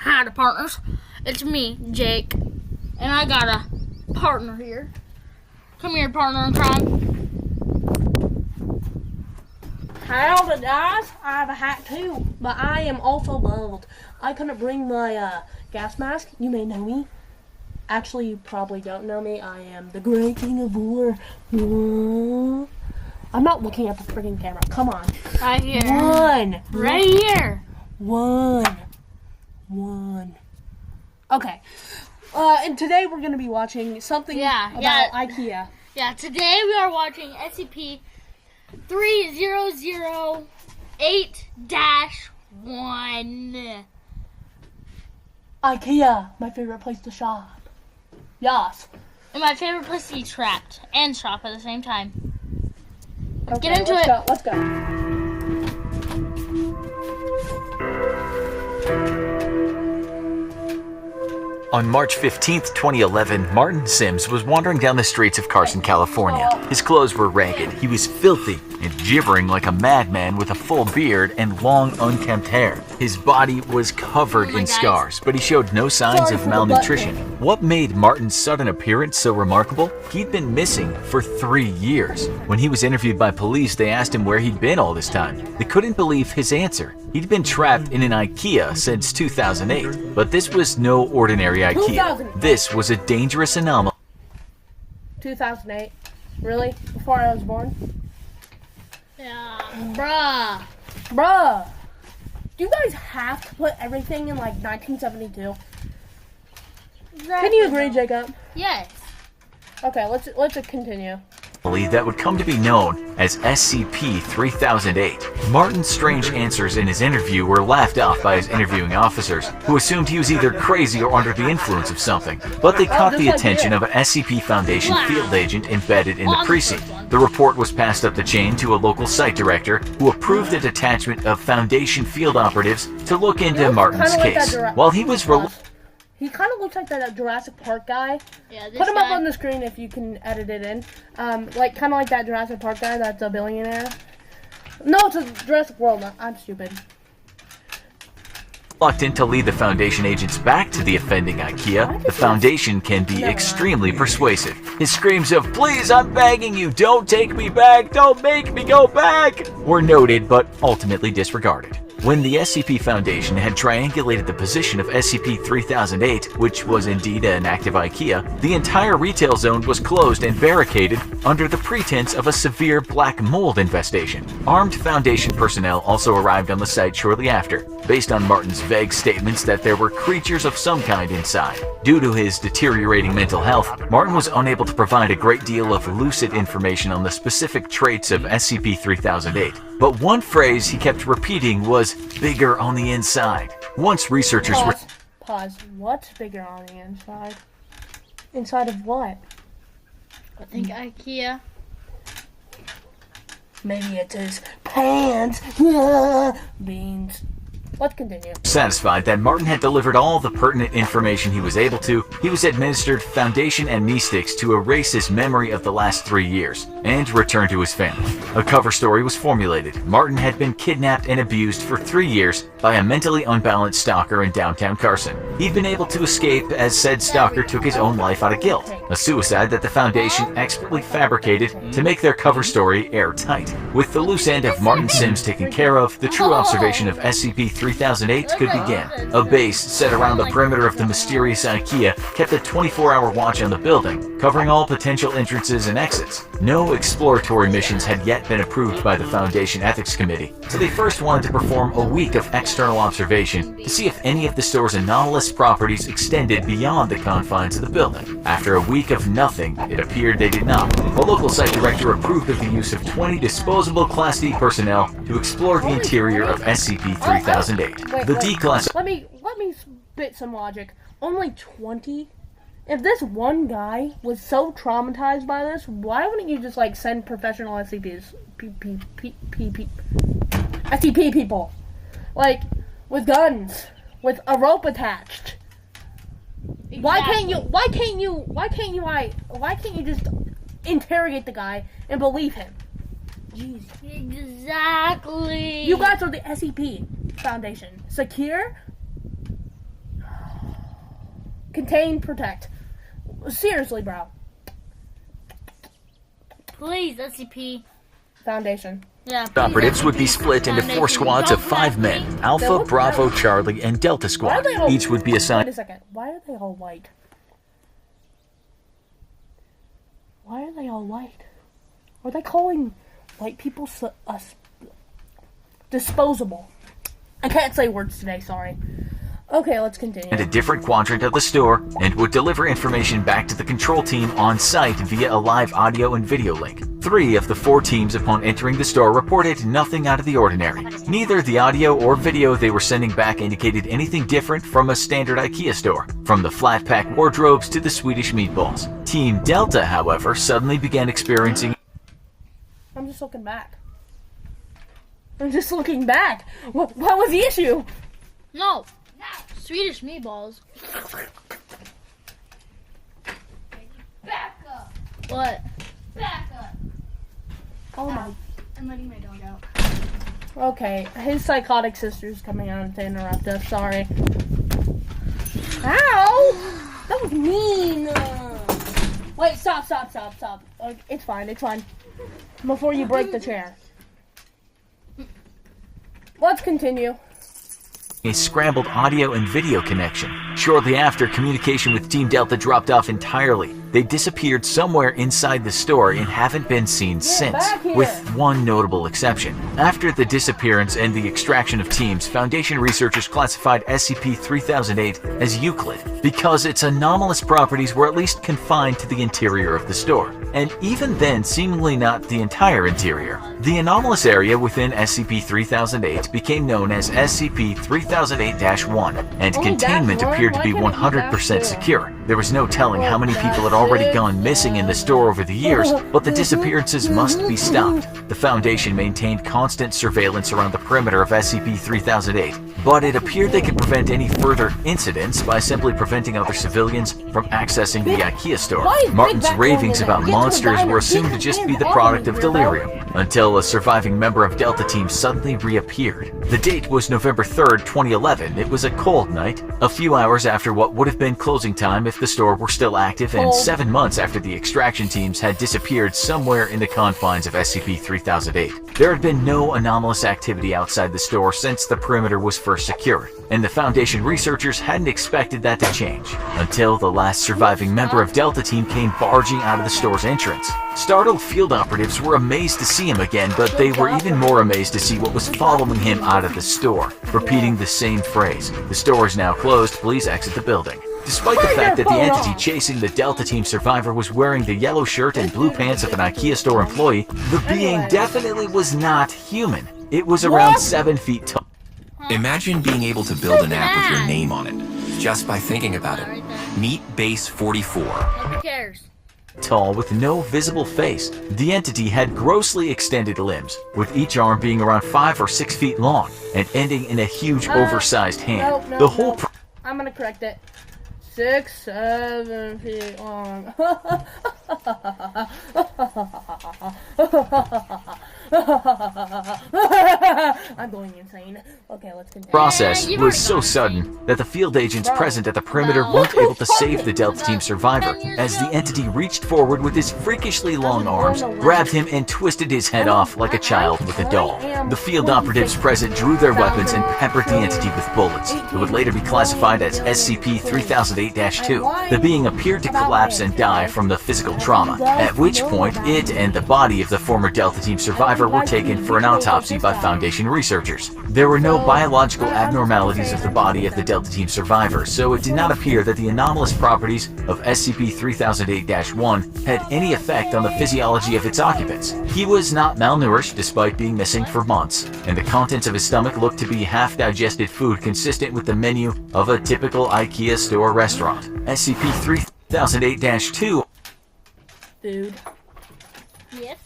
Howdy, partners. It's me, Jake, and I got a partner here. Come here, partner in crime. Howdy, guys. I have a hat too, but I am also bald. I couldn't bring my gas mask. You may know me. Actually, you probably don't know me. I am the Gray King of War. I'm not looking at the freaking camera. Come on. Right here. One. Right here. One. Okay. And today we're going to be watching something about IKEA. Yeah, today we are watching SCP-3008-1. IKEA, my favorite place to shop. Yas. And my favorite place to be trapped and shop at the same time. Okay, Get into it. Let's go. On March 15th, 2011, Martin Sims was wandering down the streets of Carson, California. His clothes were ragged, he was filthy, and gibbering like a madman with a full beard and long, unkempt hair. His body was covered in scars, but he showed no signs of malnutrition. What made Martin's sudden appearance so remarkable? He'd been missing for 3 years. When he was interviewed by police, they asked him where he'd been all this time. They couldn't believe his answer. He'd been trapped in an IKEA since 2008, but this was no ordinary IKEA. This was a dangerous anomaly. 2008? Really? Before I was born? Yeah. Bruh. Do you guys have to put everything in like 1972? Can you agree, Jacob? Yes. Okay, let's continue. That would come to be known as SCP-3008. Martin's strange answers in his interview were laughed off by his interviewing officers, who assumed he was either crazy or under the influence of something. But they caught the attention of an SCP Foundation field agent embedded in the precinct. The report was passed up the chain to a local site director, who approved a detachment of Foundation field operatives to look into Martin's case. While he was He kind of looks like that Jurassic Park guy. Yeah, Put him up on the screen if you can edit it in. Kind of like that Jurassic Park guy that's a billionaire. No, it's a Jurassic World. I'm stupid. reluctant to lead the Foundation agents back to the offending IKEA, the Foundation can be extremely persuasive. His screams of, "Please, I'm begging you, don't take me back, don't make me go back," were noted but ultimately disregarded. When the SCP Foundation had triangulated the position of SCP-3008, which was indeed an active IKEA, the entire retail zone was closed and barricaded under the pretense of a severe black mold infestation. Armed Foundation personnel also arrived on the site shortly after, based on Martin's vague statements that there were creatures of some kind inside. Due to his deteriorating mental health, Martin was unable to provide a great deal of lucid information on the specific traits of SCP-3008. But one phrase he kept repeating was, "bigger on the inside." Once researchers were... Pause. What's bigger on the inside? Inside of what? I think IKEA. Maybe it's his pants. Beans. Let's continue. Satisfied that Martin had delivered all the pertinent information he was able to, he was administered Foundation amnestics to erase his memory of the last 3 years and return to his family. A cover story was formulated. Martin had been kidnapped and abused for 3 years by a mentally unbalanced stalker in downtown Carson. He'd been able to escape as said stalker took his own life out of guilt, a suicide that the Foundation expertly fabricated to make their cover story airtight. With the loose end of Martin Sims taken care of, the true observation of SCP-3008 could begin. A base set around the perimeter of the mysterious IKEA kept a 24-hour watch on the building, covering all potential entrances and exits. No exploratory missions had yet been approved by the Foundation Ethics Committee, so they first wanted to perform a week of external observation to see if any of the store's anomalous properties extended beyond the confines of the building. After a week of nothing, it appeared they did not. A local site director approved of the use of 20 disposable Class D personnel to explore the interior of SCP-3008. The D-Class... Let me spit some logic. Only 20? If this one guy was so traumatized by this, why wouldn't you just, like, send professional SCP people? Like, with guns, with a rope attached. Exactly. Why can't you just interrogate the guy and believe him? Jeez. Exactly. You guys are the SCP Foundation. Secure? Contain, protect. Seriously, bro. Please, SCP. Foundation. Yeah, please, Operatives would be SCP split into 4 Foundation. squads of Don't 5 have men. me. Alpha, Bravo, Charlie, and Delta Why are Squad. they all... Each would be Wait assigned... a second. Why are they all white? Why are they all white? Are they calling white people disposable? I can't say words today, sorry. Okay, let's continue. a different quadrant of the store and would deliver information back to the control team on site via a live audio and video link. 3 of the 4 teams upon entering the store reported nothing out of the ordinary. Neither the audio or video they were sending back indicated anything different from a standard IKEA store, from the flat pack wardrobes to the Swedish meatballs. Team Delta, however, suddenly began experiencing... I'm just looking back. I'm just looking back. What was the issue? No. Swedish meatballs. Back up. What? Back up. Oh my. I'm letting my dog out. Okay, his psychotic sister's coming out to interrupt us. Sorry. Ow! That was mean. Wait, stop. It's fine. Before you break the chair. Let's continue. a scrambled audio and video connection. Shortly after, communication with Team Delta dropped off entirely. They disappeared somewhere inside the store and haven't been seen since, with one notable exception. After the disappearance and the extraction of teams, Foundation researchers classified SCP-3008 as Euclid because its anomalous properties were at least confined to the interior of the store, and even then seemingly not the entire interior. The anomalous area within SCP-3008 became known as SCP-3008-1, and containment appeared to be 100% secure. There was no telling how many people had already gone missing in the store over the years, but the disappearances must be stopped. The Foundation maintained constant surveillance around the perimeter of SCP-3008, but it appeared they could prevent any further incidents by simply preventing other civilians from accessing the IKEA store. Martin's ravings about monsters were assumed to just be the product of delirium, until a surviving member of Delta Team suddenly reappeared. The date was November 3rd, 2011. It was a cold night, a few hours after what would have been closing time if the store were still active, and 7 months after the extraction teams had disappeared somewhere in the confines of SCP-3008. There had been no anomalous activity outside the store since the perimeter was first secured, and the Foundation researchers hadn't expected that to change, until the last surviving member of Delta Team came barging out of the store's entrance. Startled field operatives were amazed to see him again, but they were even more amazed to see what was following him out of the store, repeating the same phrase: "The store is now closed, please exit the building." Despite the fact that the entity chasing the Delta Team survivor was wearing the yellow shirt and blue pants of an IKEA store employee, the being definitely was not human. It was around 7 feet tall. Imagine being able to build an app with your name on it, just by thinking about it. Meet Base 44. Who cares? Tall with no visible face. The entity had grossly extended limbs, with each arm being around 5 or 6 feet long and ending in a huge oversized hand. The whole I'm gonna correct it. 6, 7 feet long. I'm going insane. Okay, let's continue. process was so sudden that the field agents present at the perimeter weren't able to save the Delta Team survivor, as the entity reached forward with his freakishly long arms, grabbed him, and twisted his head off like a child with a doll. The field operatives present drew their weapons and peppered the entity with bullets. It would later be classified as SCP-3008-2. The being appeared to collapse and die from the physical trauma, at which point it and the body of the former Delta Team survivor were taken for an autopsy by Foundation researchers. There were no biological abnormalities of the body of the Delta Team survivor, so it did not appear that the anomalous properties of SCP-3008-1 had any effect on the physiology of its occupants. He was not malnourished despite being missing for months, and the contents of his stomach looked to be half-digested food consistent with the menu of a typical IKEA store restaurant. SCP-3008-2 Dude. Yes.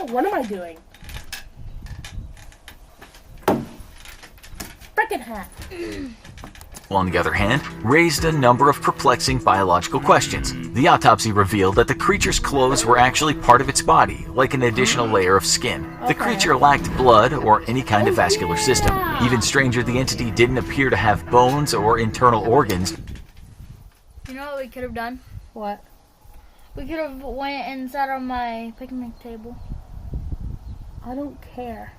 What am I doing? Frickin' hat. on the other hand, raised a number of perplexing biological questions. The autopsy revealed that the creature's clothes were actually part of its body, like an additional layer of skin. The creature lacked blood or any kind of vascular system. Even stranger, the entity didn't appear to have bones or internal organs. You know what we could have done? What? We could have went and sat on my picnic table. I don't care.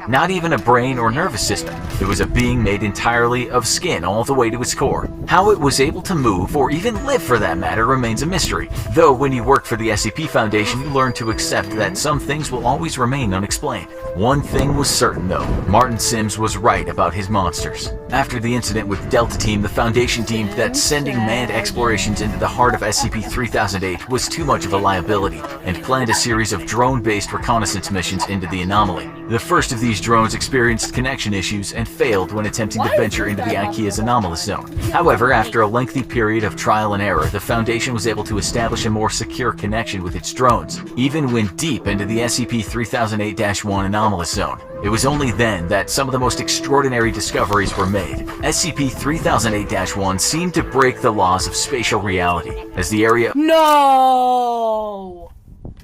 Not even a brain or nervous system. It was a being made entirely of skin all the way to its core. How it was able to move, or even live for that matter, remains a mystery. Though when you work for the SCP Foundation, you learn to accept that some things will always remain unexplained. One thing was certain though, Martin Sims was right about his monsters. After the incident with Delta Team, the Foundation deemed that sending manned explorations into the heart of SCP-3008 was too much of a liability, and planned a series of drone-based reconnaissance missions into the anomaly. The first of these drones experienced connection issues and failed when attempting to venture into the IKEA's anomalous zone. However, after a lengthy period of trial and error, the Foundation was able to establish a more secure connection with its drones, even when deep into the SCP-3008-1 anomalous zone. It was only then that some of the most extraordinary discoveries were made. SCP-3008-1 seemed to break the laws of spatial reality, as the area— No!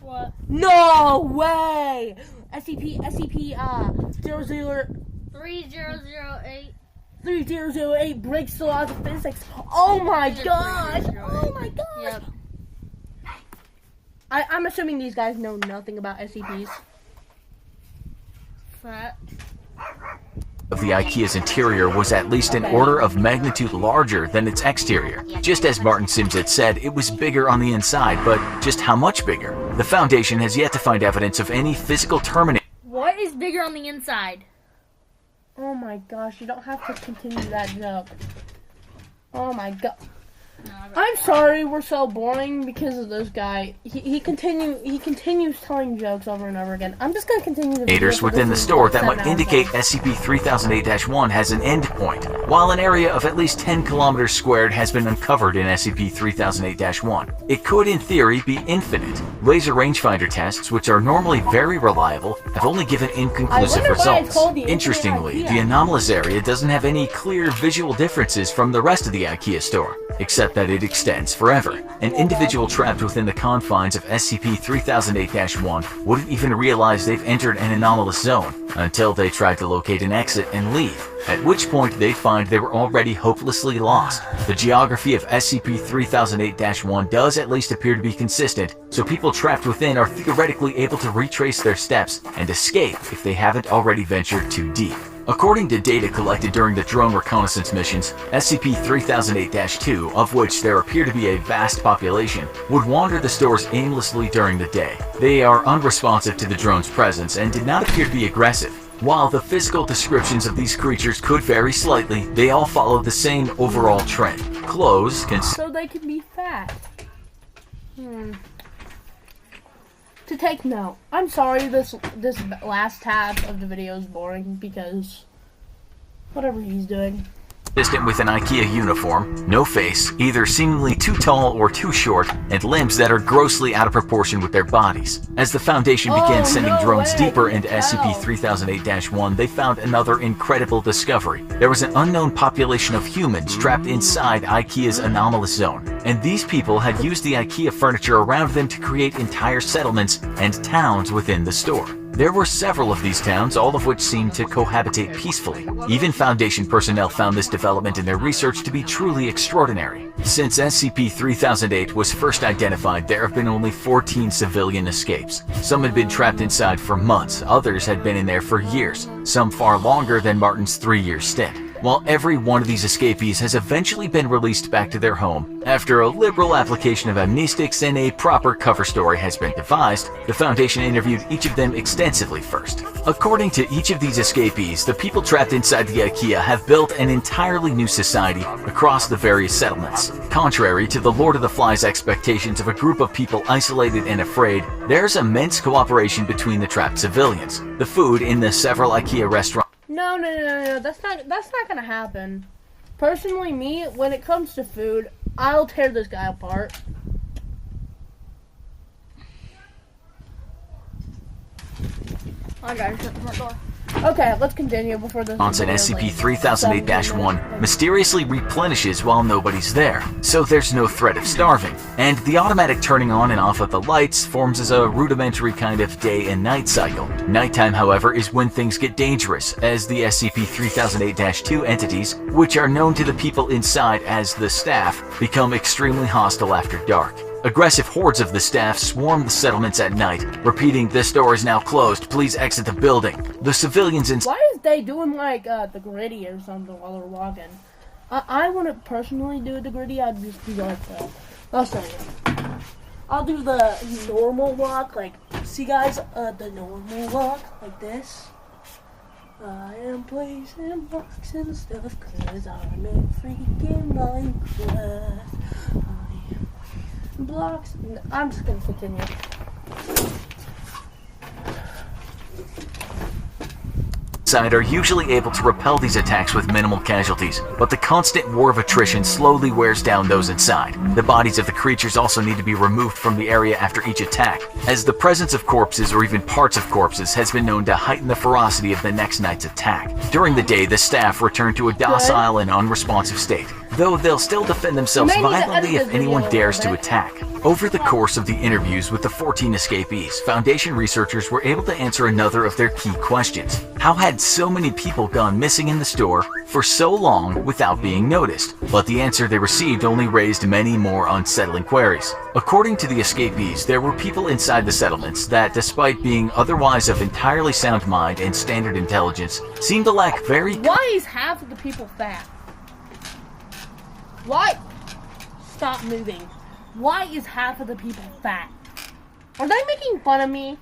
What? No way! SCP 3008. 3008 breaks the laws of physics. Oh my gosh! Oh my gosh! Yep. I'm assuming these guys know nothing about SCPs. Fat. of the IKEA's interior was at least an order of magnitude larger than its exterior. Just as Martin Sims had said, it was bigger on the inside, but just how much bigger? The Foundation has yet to find evidence of any physical termination. What is bigger on the inside? Oh my gosh, you don't have to continue that joke. Oh my god. I'm sorry we're so boring because of this guy. He continues telling jokes over and over again. I'm just gonna continue the video for within the this store that 7 might indicate hours. SCP-3008-1 has an end point, while an area of at least 10 kilometers squared has been uncovered in SCP-3008-1. It could, in theory, be infinite. Laser rangefinder tests, which are normally very reliable, have only given inconclusive wonder why it's results. called the Infinite Interestingly, IKEA. the anomalous area doesn't have any clear visual differences from the rest of the IKEA store, except that it extends forever. An individual trapped within the confines of SCP-3008-1 wouldn't even realize they've entered an anomalous zone until they tried to locate an exit and leave, at which point they'd find they were already hopelessly lost. The geography of SCP-3008-1 does at least appear to be consistent, so people trapped within are theoretically able to retrace their steps and escape if they haven't already ventured too deep. According to data collected during the drone reconnaissance missions, SCP-3008-2, of which there appear to be a vast population, would wander the stores aimlessly during the day. They are unresponsive to the drone's presence and did not appear to be aggressive. While the physical descriptions of these creatures could vary slightly, they all follow the same overall trend. Clothes can So they can be fat. To take note. I'm sorry this last half of the video is boring because whatever he's doing. consistent with an IKEA uniform, no face, either seemingly too tall or too short, and limbs that are grossly out of proportion with their bodies. As the Foundation began sending drones deeper into SCP-3008-1, they found another incredible discovery. There was an unknown population of humans trapped inside IKEA's anomalous zone, and these people had used the IKEA furniture around them to create entire settlements and towns within the store. There were several of these towns, all of which seemed to cohabitate peacefully. Even Foundation personnel found this development in their research to be truly extraordinary. Since SCP-3008 was first identified, there have been only 14 civilian escapes. Some had been trapped inside for months, others had been in there for years, some far longer than Martin's 3-year stint. While every one of these escapees has eventually been released back to their home, after a liberal application of amnestics and a proper cover story has been devised, the Foundation interviewed each of them extensively first. According to each of these escapees, the people trapped inside the IKEA have built an entirely new society across the various settlements. Contrary to the Lord of the Flies expectations of a group of people isolated and afraid, there's immense cooperation between the trapped civilians. The food in the several IKEA restaurants No, that's not gonna happen. Personally, me, when it comes to food, I'll tear this guy apart. I gotta shut the front door. Okay, let's continue before this. On SCP-3008-1 mysteriously replenishes while nobody's there, so there's no threat of starving. And the automatic turning on and off of the lights forms as a rudimentary kind of day and night cycle. Nighttime, however, is when things get dangerous, as the SCP-3008-2 entities, which are known to the people inside as the staff, become extremely hostile after dark. Aggressive hordes of the staff swarm the settlements at night, repeating, "This door is now closed, please exit the building." The civilians inside. Why is they doing like the gritty or something while they're walking? I wouldn't personally do the gritty. I'd just do like I'll show you. I'll do the normal walk, like, see guys, the normal walk, like this. I am placing blocks and stuff, cause I'm a freaking Minecraft. Blocks. I'm just gonna continue. Are usually able to repel these attacks with minimal casualties, but the constant war of attrition slowly wears down those inside. The bodies of the creatures also need to be removed from the area after each attack, as the presence of corpses or even parts of corpses has been known to heighten the ferocity of the next night's attack. During the day, the staff return to a docile and unresponsive state, though they'll still defend themselves violently if anyone dares to attack. Over the course of the interviews with the 14 escapees, Foundation researchers were able to answer another of their key questions. How had so many people gone missing in the store for so long without being noticed? But the answer they received only raised many more unsettling queries. According to the escapees, there were people inside the settlements that, despite being otherwise of entirely sound mind and standard intelligence, seemed to lack very... Why is half of the people fat? Why? Stop moving. Why is half of the people fat? Are they making fun of me?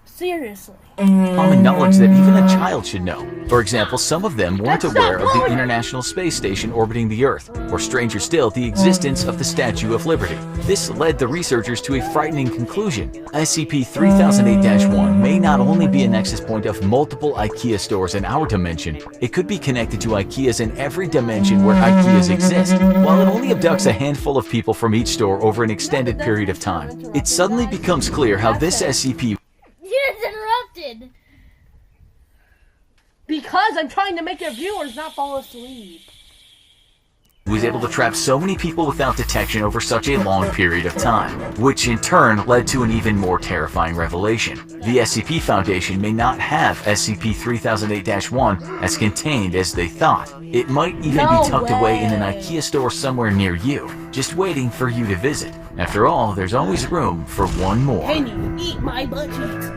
Seriously. Common knowledge that even a child should know. For example, some of them weren't aware of the International Space Station orbiting the Earth, or stranger still, the existence of the Statue of Liberty. This led the researchers to a frightening conclusion. SCP-3008-1 may not only be a nexus point of multiple IKEA stores in our dimension, it could be connected to IKEAs in every dimension where IKEAs exist. While it only abducts a handful of people from each store over an extended period of time, it suddenly becomes clear how this SCP Interrupted. Because I'm trying to make your viewers not fall asleep. was able to trap so many people without detection over such a long period of time, which in turn led to an even more terrifying revelation. The SCP Foundation may not have SCP-3008-1 as contained as they thought. It might even be tucked away in an IKEA store somewhere near you, just waiting for you to visit. After all, there's always room for one more. Can you eat my butt cheeks?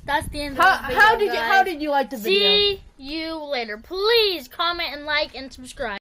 That's the end of the video, How did you like the video? See you later. Please comment and like and subscribe.